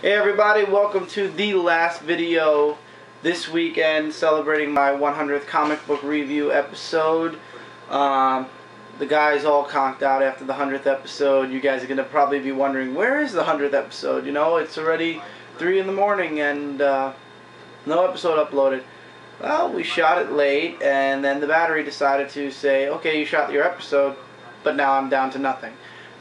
Hey everybody, welcome to the last video this weekend celebrating my 100th comic book review episode. The guys all conked out after the 100th episode. You guys are going to probably be wondering, where is the 100th episode? You know, it's already 3 in the morning and no episode uploaded. Well, we shot it late and then the battery decided to say, okay, you shot your episode, but now I'm down to nothing.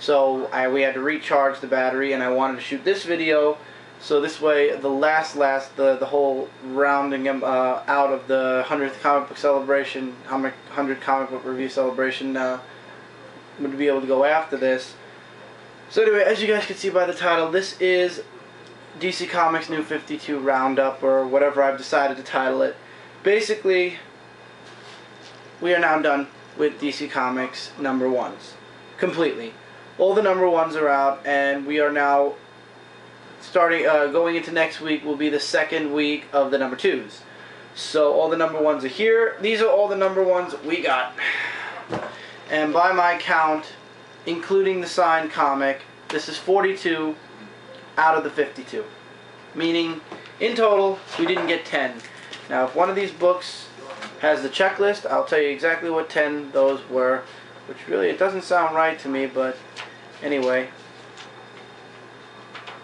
So we had to recharge the battery, and I wanted to shoot this video so this way the whole rounding out of the 100th comic book celebration, 100 comic book review celebration would be able to go after this. So anyway, as you guys can see by the title, this is DC Comics New 52 Roundup, or whatever I've decided to title it. Basically, we are now done with DC Comics number ones completely. All the number ones are out, and we are now starting going into next week will be the second week of the number twos. So all the number ones are here. These are all the number ones we got. And by my count, including the signed comic, this is 42 out of the 52. Meaning, in total, we didn't get 10. Now, if one of these books has the checklist, I'll tell you exactly what 10 those were. Which really, it doesn't sound right to me, but anyway.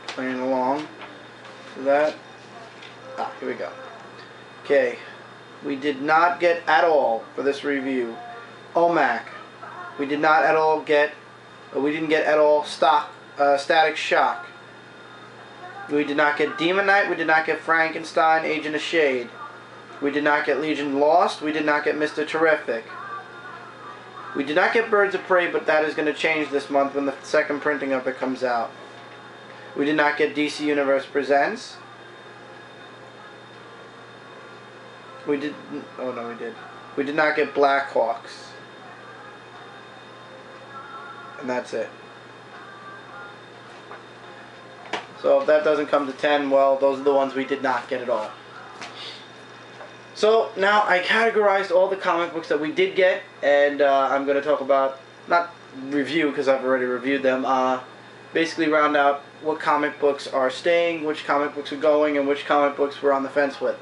Playing along. So that. Here we go. Okay. We did not get at all for this review OMAC. We did not at all get. We didn't get at all Static Shock. We did not get Demon Knight. We did not get Frankenstein, Agent of Shade. We did not get Legion Lost. We did not get Mr. Terrific. We did not get Birds of Prey, but that is going to change this month when the second printing of it comes out. We did not get DC Universe Presents. We did... Oh, no, we did. We did not get Blackhawks. And that's it. So if that doesn't come to 10, well, those are the ones we did not get at all. So now I categorized all the comic books that we did get, and I'm going to talk about, not review because I've already reviewed them, basically round out what comic books are staying, which comic books are going, and which comic books we're on the fence with.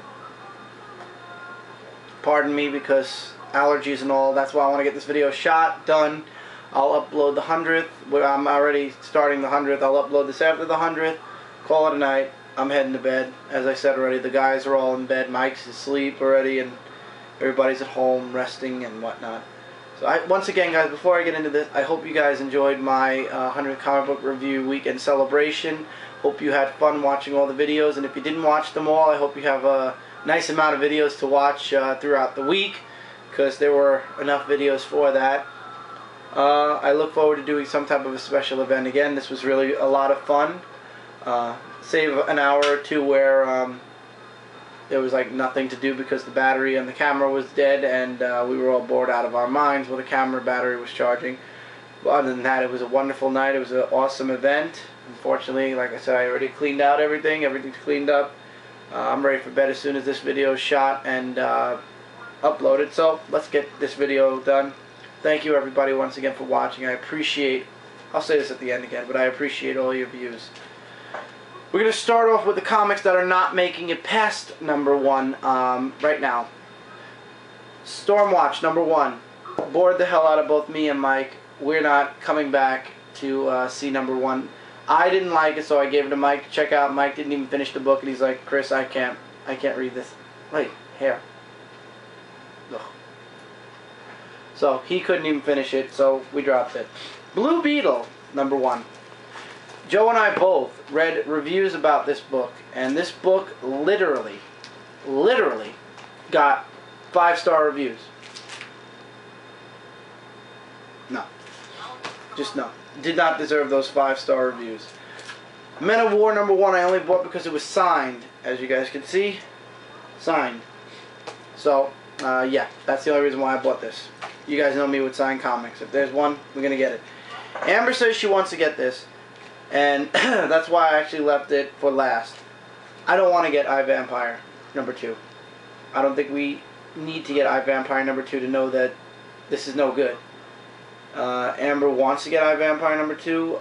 Pardon me because allergies and all, that's why I want to get this video shot, done. I'll upload the 100th, I'm already starting the 100th, I'll upload this after the 100th, call it a night. I'm heading to bed. As I said already, the guys are all in bed. Mike's asleep already, and everybody's at home resting and whatnot. So once again, guys, before I get into this, I hope you guys enjoyed my 100 comic book review weekend celebration. Hope you had fun watching all the videos, and if you didn't watch them all, I hope you have a nice amount of videos to watch throughout the week, because there were enough videos for that. I look forward to doing some type of a special event again. This was really a lot of fun. Save an hour or two where there was like nothing to do because the battery on the camera was dead, and we were all bored out of our minds while the camera battery was charging. But other than that, it was a wonderful night. It was an awesome event. Unfortunately, like I said, I already cleaned out everything. Everything's cleaned up. I'm ready for bed as soon as this video is shot and uploaded. So let's get this video done. Thank you everybody once again for watching. I appreciate, I'll say this at the end again, but I appreciate all your views. We're going to start off with the comics that are not making it past number one right now. Stormwatch, number one. Bored the hell out of both me and Mike. We're not coming back to see number one. I didn't like it, so I gave it to Mike to check out. Mike didn't even finish the book, and he's like, Chris, I can't read this. Wait, hair. Ugh. So he couldn't even finish it, so we dropped it. Blue Beetle, number one. Joe and I both read reviews about this book, and this book literally got 5-star reviews. No. Just no. Did not deserve those 5-star reviews. Men of War number one I only bought because it was signed, as you guys can see. Signed. So, yeah, that's the only reason why I bought this. You guys know me with signed comics. If there's one, we're going to get it. Amber says she wants to get this. And that's why I actually left it for last. I don't want to get iVampire number 2. I don't think we need to get iVampire number 2 to know that this is no good. Amber wants to get iVampire number 2.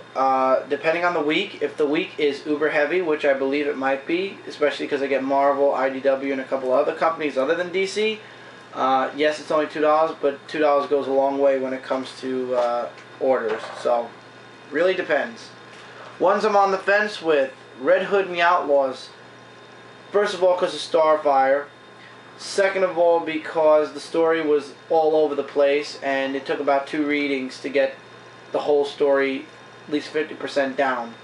Depending on the week, if the week is uber heavy, which I believe it might be, especially because I get Marvel, IDW, and a couple other companies other than DC, yes, it's only $2, but $2 goes a long way when it comes to orders. So, really depends. Ones I'm on the fence with, Red Hood and the Outlaws. First of all, because of Starfire. Second of all, because the story was all over the place, and it took about 2 readings to get the whole story at least 50% down.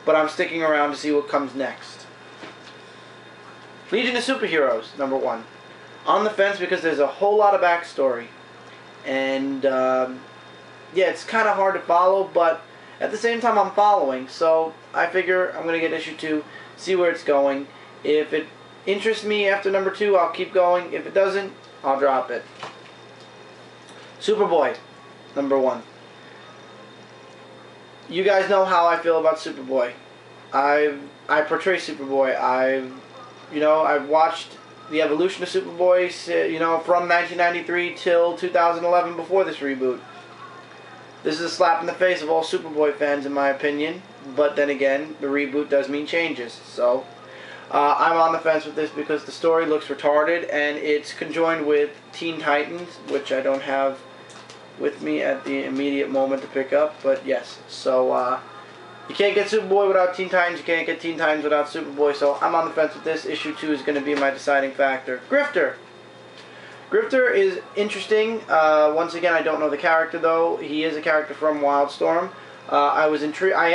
But I'm sticking around to see what comes next. Legion of Superheroes, number 1. On the fence because there's a whole lot of backstory. And, yeah, it's kind of hard to follow, but at the same time I'm following. So I figure I'm going to get issue 2, see where it's going. If it interests me after number 2, I'll keep going. If it doesn't, I'll drop it. Superboy, number 1. You guys know how I feel about Superboy. I portray Superboy. I've watched the evolution of Superboy, from 1993 till 2011 before this reboot. This is a slap in the face of all Superboy fans, in my opinion. But then again, the reboot does mean changes, so I'm on the fence with this because the story looks retarded, and it's conjoined with Teen Titans, which I don't have with me at the immediate moment to pick up, but yes. So, you can't get Superboy without Teen Titans, you can't get Teen Titans without Superboy, so I'm on the fence with this. Issue 2 is going to be my deciding factor. Grifter. Grifter is interesting. Once again, I don't know the character, though. He is a character from Wildstorm. I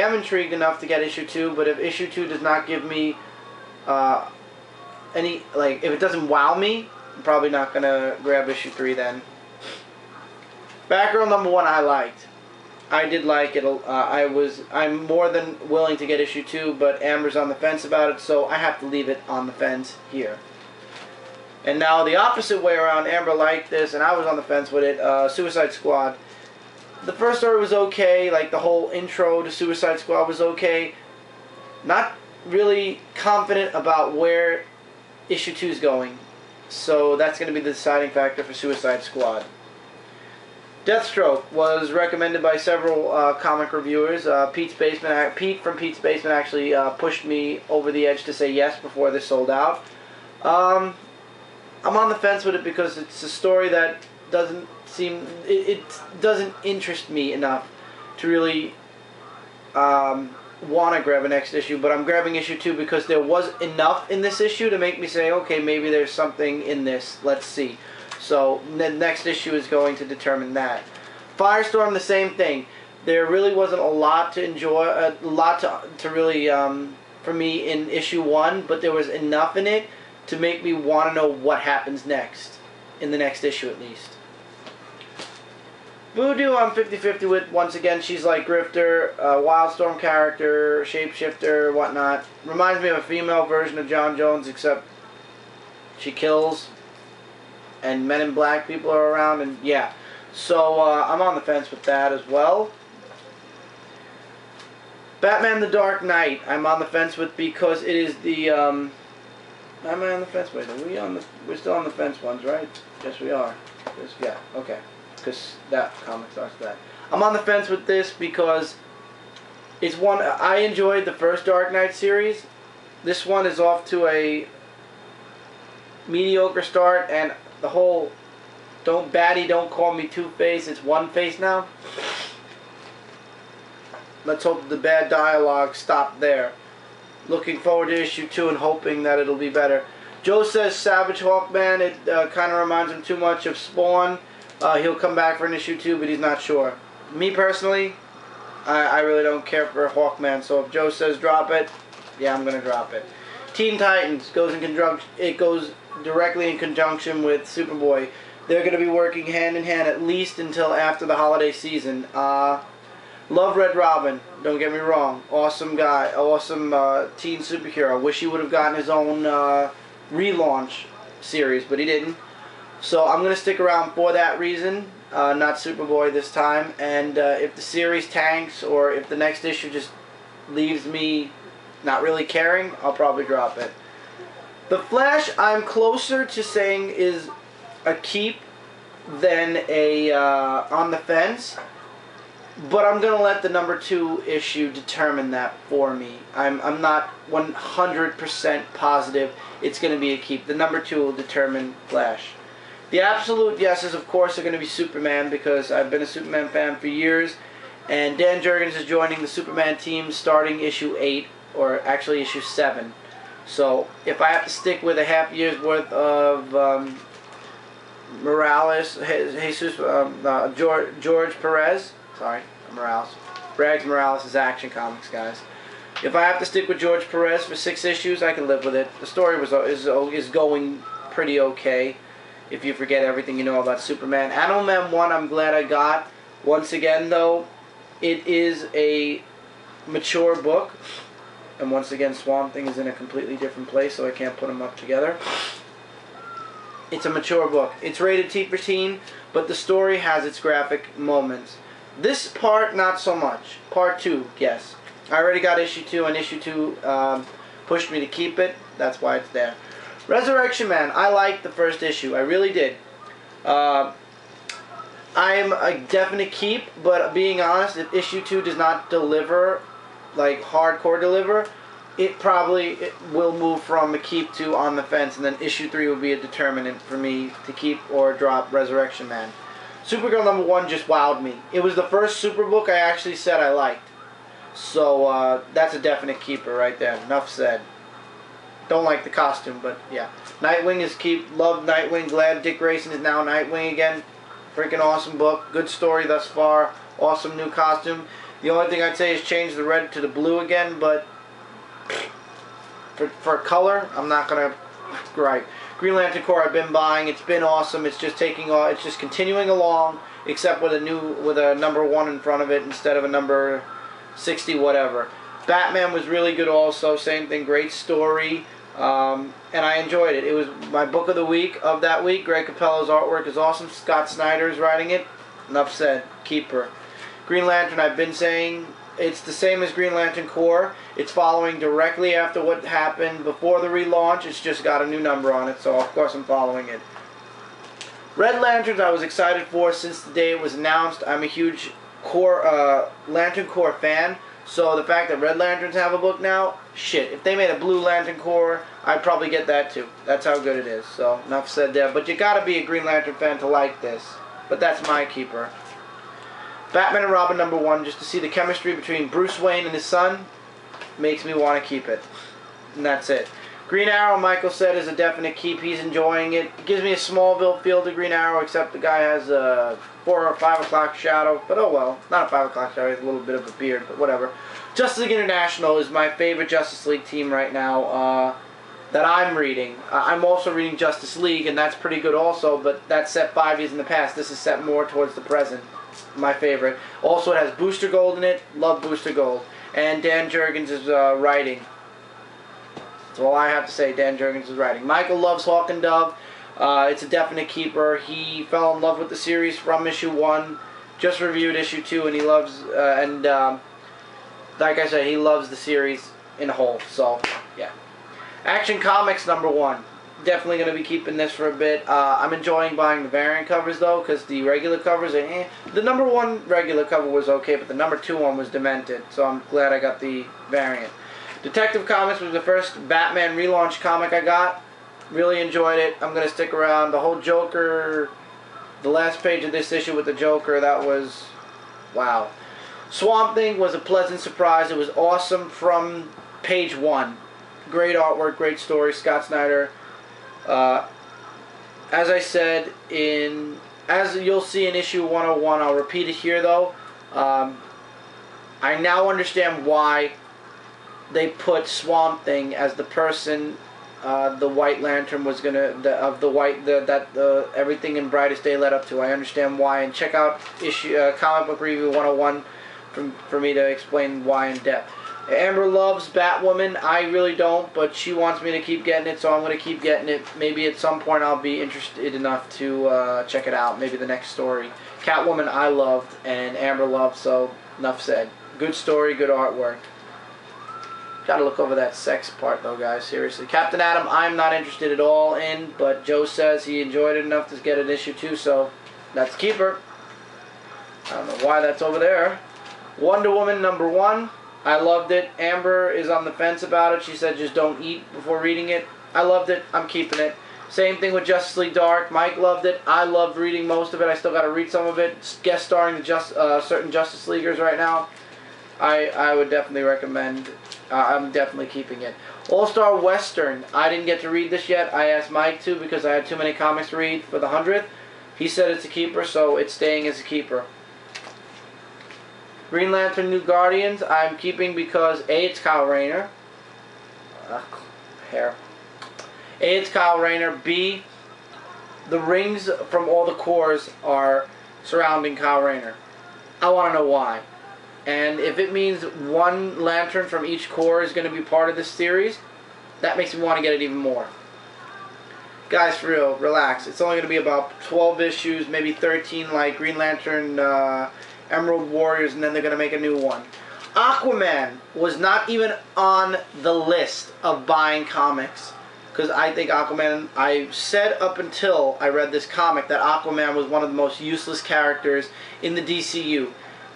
am intrigued enough to get issue 2, but if issue 2 does not give me if it doesn't wow me, I'm probably not gonna grab issue 3 then. Batgirl number 1 I liked. I did like it. I'm more than willing to get issue 2, but Amber's on the fence about it, so I have to leave it on the fence here. And now the opposite way around, Amber liked this, and I was on the fence with it. Suicide Squad. The first story was okay, like the whole intro to Suicide Squad was okay. Not really confident about where issue 2 is going. So that's going to be the deciding factor for Suicide Squad. Deathstroke was recommended by several comic reviewers. Pete from Pete's Basement actually pushed me over the edge to say yes before this sold out. I'm on the fence with it because it's a story that doesn't interest me enough to really want to grab a next issue, but I'm grabbing issue 2 because there was enough in this issue to make me say, okay, maybe there's something in this. Let's see. So the next issue is going to determine that. Firestorm, the same thing. There really wasn't a lot to enjoy, a lot to really for me in issue 1, but there was enough in it to make me want to know what happens next, in the next issue at least. Voodoo, I'm 50-50 with. Once again, she's like Grifter, Wildstorm character, shapeshifter, whatnot. Reminds me of a female version of John Jones, except she kills, and Men in Black people are around, and yeah. So, I'm on the fence with that as well. Batman the Dark Knight, I'm on the fence with because it is the, am I on the fence? Wait, we're still on the fence ones, right? Yes, we are. Yeah, okay. Because that comic starts that. I'm on the fence with this because it's one, I enjoyed the first Dark Knight series. This one is off to a mediocre start, and the whole don't call me Two-Face, it's One-Face now. Let's hope the bad dialogue stopped there. Looking forward to issue 2 and hoping that it'll be better. Joe says Savage Hawkman, it kind of reminds him too much of Spawn. He'll come back for an issue 2, but he's not sure. Me personally, I really don't care for Hawkman, so if Joe says drop it, yeah, I'm gonna drop it. Teen Titans goes in conjunction. It goes directly in conjunction with Superboy. They're gonna be working hand in hand at least until after the holiday season. Love Red Robin. Don't get me wrong. Awesome guy. Awesome teen superhero. Wish he would have gotten his own relaunch series, but he didn't. So I'm going to stick around for that reason, not Superboy this time. And if the series tanks or if the next issue just leaves me not really caring, I'll probably drop it. The Flash, I'm closer to saying is a keep than a on the fence. But I'm going to let the number 2 issue determine that for me. I'm not 100% positive it's going to be a keep. The number 2 will determine Flash. The absolute yeses, of course, are going to be Superman, because I've been a Superman fan for years. And Dan Jurgens is joining the Superman team starting issue 8, or actually issue 7. So if I have to stick with a half year's worth of George Perez, sorry, Morales. Rags Morales is Action Comics, guys. If I have to stick with George Perez for 6 issues, I can live with it. The story is going pretty okay, if you forget everything you know about Superman. Animal Man 1, I'm glad I got. Once again, though, it is a mature book. And once again, Swamp Thing is in a completely different place, so I can't put them up together. It's a mature book. It's rated T for teen, but the story has its graphic moments. This part, not so much. Part 2, yes. I already got issue 2, and issue 2 pushed me to keep it. That's why it's there. Resurrection Man, I liked the first issue. I really did. I'm a definite keep, but being honest, if issue 2 does not deliver, like hardcore deliver, it will move from a keep to on the fence, and then issue 3 will be a determinant for me to keep or drop Resurrection Man. Supergirl number 1 just wowed me. It was the first Superbook I actually said I liked. So that's a definite keeper right there. Enough said. Don't like the costume, but yeah. Nightwing is keep. Love Nightwing. Glad Dick Grayson is now Nightwing again. Freaking awesome book. Good story thus far. Awesome new costume. The only thing I'd say is change the red to the blue again, but for color, I'm not gonna gripe. Green Lantern Corps I've been buying. It's been awesome. It's just taking off. It's just continuing along, except with a number 1 in front of it instead of a number 60 whatever. Batman was really good also. Same thing. Great story. And I enjoyed it. It was my book of the week of that week. Greg Capello's artwork is awesome. Scott Snyder is writing it. Enough said. Keeper. Green Lantern, I've been saying, it's the same as Green Lantern Corps. It's following directly after what happened before the relaunch. It's just got a new number on it, so of course I'm following it. Red Lanterns I was excited for since the day it was announced. I'm a huge Lantern Corps fan, so the fact that Red Lanterns have a book now, shit, if they made a Blue Lantern Corps, I'd probably get that too. That's how good it is, so enough said there. But you gotta be a Green Lantern fan to like this. But that's my keeper. Batman and Robin number 1, just to see the chemistry between Bruce Wayne and his son, makes me want to keep it. And that's it. Green Arrow, Michael said, is a definite keep. He's enjoying it. It gives me a Smallville feel to Green Arrow, except the guy has a 4 or 5 o'clock shadow. But oh well. Not a 5 o'clock shadow. He has a little bit of a beard, but whatever. Justice League International is my favorite Justice League team right now that I'm reading. I'm also reading Justice League, and that's pretty good also, but that's set 5 years in the past. This is set more towards the present. My favorite. Also, it has Booster Gold in it. Love Booster Gold. And Dan Jurgens is writing. That's all I have to say. Dan Jurgens is writing. Michael loves Hawk and Dove. It's a definite keeper. He fell in love with the series from issue 1. Just reviewed issue 2, and he loves like I said, he loves the series in whole. So yeah. Action Comics number 1. Definitely going to be keeping this for a bit. I'm enjoying buying the variant covers though, because the regular covers are eh. The number 1 regular cover was okay, but the number 2 one was demented, so I'm glad I got the variant. Detective Comics was the first Batman relaunch comic I got. Really enjoyed it. I'm going to stick around. The whole Joker, the last page of this issue with the Joker, that was wow. Swamp Thing was a pleasant surprise. It was awesome from page 1. Great artwork, great story. Scott Snyder. As I said, as you'll see in issue 101, I'll repeat it here though. I now understand why they put Swamp Thing as the person the White Lantern was gonna everything in Brightest Day led up to. I understand why, and check out Comic Book Review 101 for me to explain why in depth. Amber loves Batwoman. I really don't, but she wants me to keep getting it, so I'm going to keep getting it. Maybe at some point I'll be interested enough to check it out. Maybe the next story. Catwoman I loved, and Amber loved, so enough said. Good story, good artwork. Gotta look over that sex part though, guys, seriously. Captain Atom I'm not interested at all in, but Joe says he enjoyed it enough to get an issue 2, so that's keeper. I don't know why that's over there. Wonder Woman #1. I loved it. Amber is on the fence about it. She said just don't eat before reading it. I loved it. I'm keeping it. Same thing with Justice League Dark. Mike loved it. I loved reading most of it. I still got to read some of it. Guest starring the certain Justice Leaguers right now. I would definitely recommend. I'm definitely keeping it. All-Star Western. I didn't get to read this yet. I asked Mike to because I had too many comics to read for the 100th. He said it's a keeper, so it's staying as a keeper. Green Lantern New Guardians. I'm keeping because A, it's Kyle Rayner. Hair. A, it's Kyle Rayner. B, the rings from all the cores are surrounding Kyle Rayner. I want to know why. And if it means one lantern from each core is going to be part of this series, that makes me want to get it even more. Guys, for real, relax. It's only going to be about 12 issues, maybe 13 like Green Lantern, Emerald Warriors, and then they're going to make a new one. Aquaman was not even on the list of buying comics. Because I think Aquaman, I said up until I read this comic that Aquaman was one of the most useless characters in the DCU.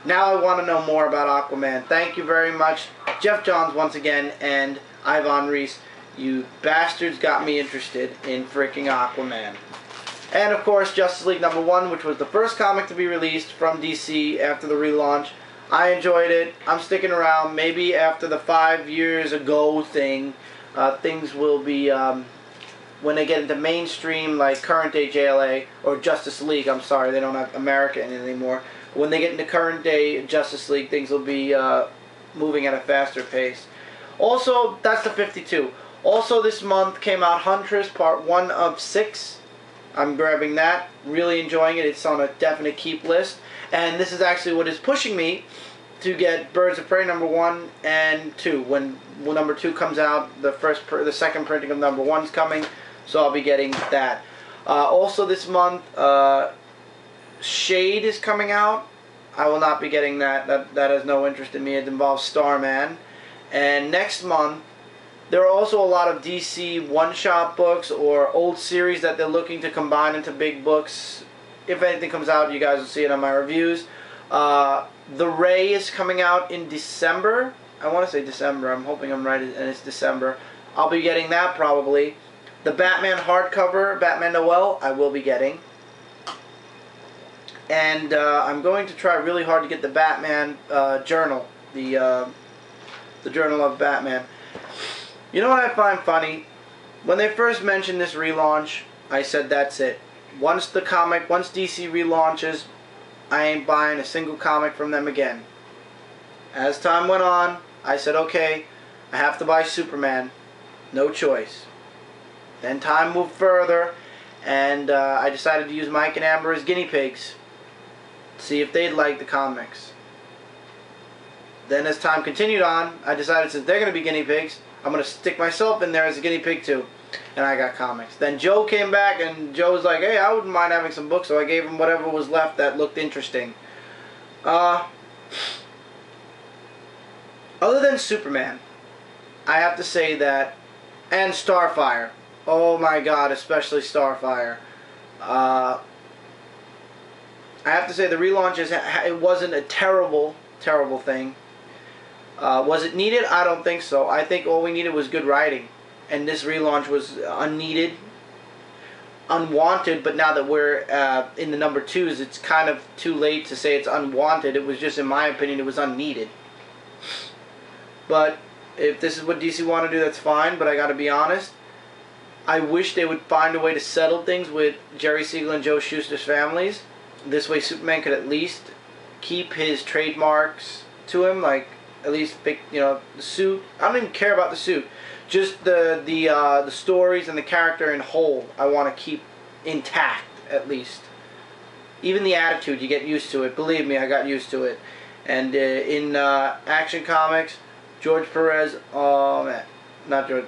Now I want to know more about Aquaman. Thank you very much, Jeff Johns once again, and Ivan Reese. You bastards got me interested in freaking Aquaman. And of course, Justice League #1, which was the first comic to be released from DC after the relaunch. I enjoyed it. I'm sticking around. Maybe after the 5 years ago thing, things will be, when they get into mainstream, like current day JLA, or Justice League, I'm sorry, they don't have America in it anymore. When they get into current day Justice League, things will be moving at a faster pace. Also, that's the 52. Also this month came out Huntress, part 1 of 6. I'm grabbing that, really enjoying it. It's on a definite keep list. And this is actually what is pushing me to get Birds of Prey #1 and 2. When #2 comes out, the second printing of #1's coming, so I'll be getting that. Also this month, Shade is coming out. I will not be getting that. That has no interest in me. It involves Starman. And next month, there are also a lot of DC one-shot books or old series that they're looking to combine into big books. If anything comes out, you guys will see it on my reviews. The Ray is coming out in December. I want to say December. I'm hoping I'm right, and it's December. I'll be getting that probably. The Batman hardcover, Batman Noel, I will be getting. And I'm going to try really hard to get the Batman journal, the Journal of Batman. You know what I find funny? When they first mentioned this relaunch, I said that's it. Once DC relaunches, I ain't buying a single comic from them again. As time went on, I said, okay, I have to buy Superman. No choice. Then time moved further, and I decided to use Mike and Amber as guinea pigs. See if they'd like the comics. Then as time continued on, I decided since they're going to be guinea pigs, I'm going to stick myself in there as a guinea pig too. And I got comics. Then Joe came back, and Joe was like, hey, I wouldn't mind having some books, so I gave him whatever was left that looked interesting. Other than Superman, I have to say that, and Starfire. Oh my god, especially Starfire. I have to say the relaunch it wasn't a terrible thing. Was it needed? I don't think so. I think all we needed was good writing. And this relaunch was unneeded, unwanted, but now that we're in the #2s, it's kind of too late to say it's unwanted. It was just, in my opinion, it was unneeded. But if this is what DC want to do, that's fine, but I gotta be honest, I wish they would find a way to settle things with Jerry Siegel and Joe Shuster's families. This way Superman could at least keep his trademarks to him, like at least pick, you know, the suit. I don't even care about the suit. Just the stories and the character in whole, I want to keep intact at least. Even the attitude, you get used to it. Believe me, I got used to it. And in Action Comics, George Perez, oh man, not George.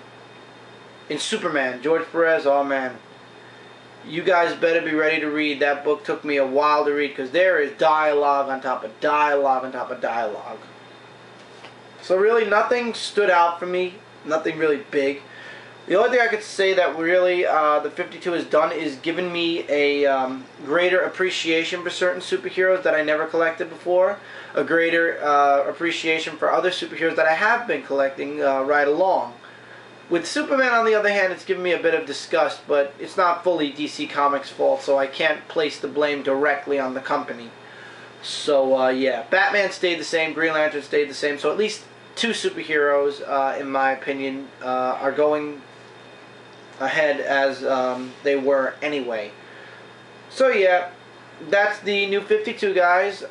In Superman, George Perez, oh man. You guys better be ready to read. That book took me a while to read because there is dialogue on top of dialogue on top of dialogue. So really nothing stood out for me. Nothing really big. The only thing I could say that really the 52 has done is given me a greater appreciation for certain superheroes that I never collected before, a greater appreciation for other superheroes that I have been collecting right along. With Superman, on the other hand, it's given me a bit of disgust, but it's not fully DC Comics' fault, so I can't place the blame directly on the company. So, yeah, Batman stayed the same, Green Lantern stayed the same, so at least two superheroes, in my opinion, are going ahead as they were anyway. So, yeah, that's the new 52, guys.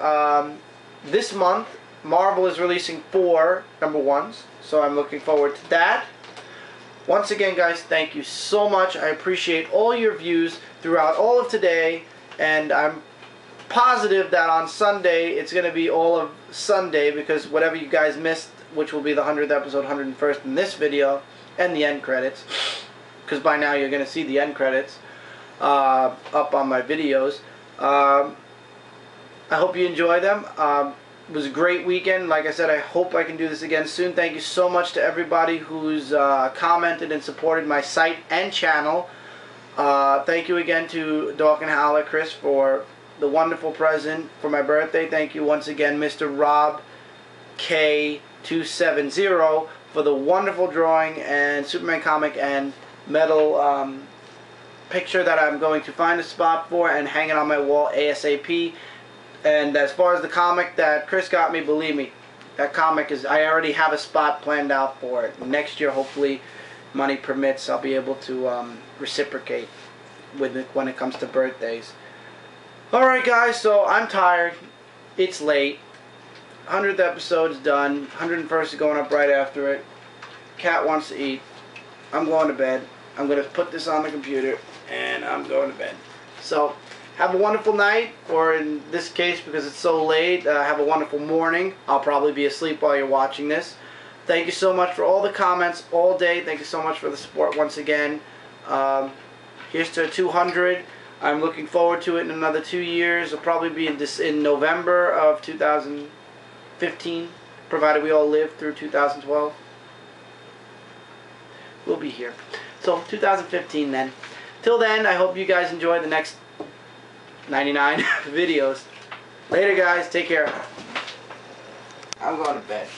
This month, Marvel is releasing 4 #1s, so I'm looking forward to that. Once again, guys, thank you so much. I appreciate all your views throughout all of today, and I'm positive that on Sunday it's going to be all of Sunday, because whatever you guys missed, which will be the 100th episode, 101st in this video, and the end credits, because by now you're going to see the end credits up on my videos. I hope you enjoy them. It was a great weekend. Like I said, I hope I can do this again soon. Thank you so much to everybody who's commented and supported my site and channel. Thank you again to Dawk and Howler, Chris, for the wonderful present for my birthday. Thank you once again, Mr. Rob K270, for the wonderful drawing and Superman comic and metal picture that I'm going to find a spot for and hang it on my wall ASAP. And as far as the comic that Chris got me, believe me, that comic is, I already have a spot planned out for it. Next year, hopefully, money permits, I'll be able to reciprocate with it when it comes to birthdays. Alright, guys, so I'm tired. It's late. 100th episode is done. 101st is going up right after it. Cat wants to eat. I'm going to bed. I'm going to put this on the computer, and I'm going to bed. So, have a wonderful night, or in this case, because it's so late, have a wonderful morning. I'll probably be asleep while you're watching this. Thank you so much for all the comments all day. Thank you so much for the support once again. Here's to 200. I'm looking forward to it in another 2 years. It'll probably be in November of 2015, provided we all live through 2012. We'll be here. So, 2015 then. Till then, I hope you guys enjoy the next 99 videos. Later, guys. Take care. I'm going to bed.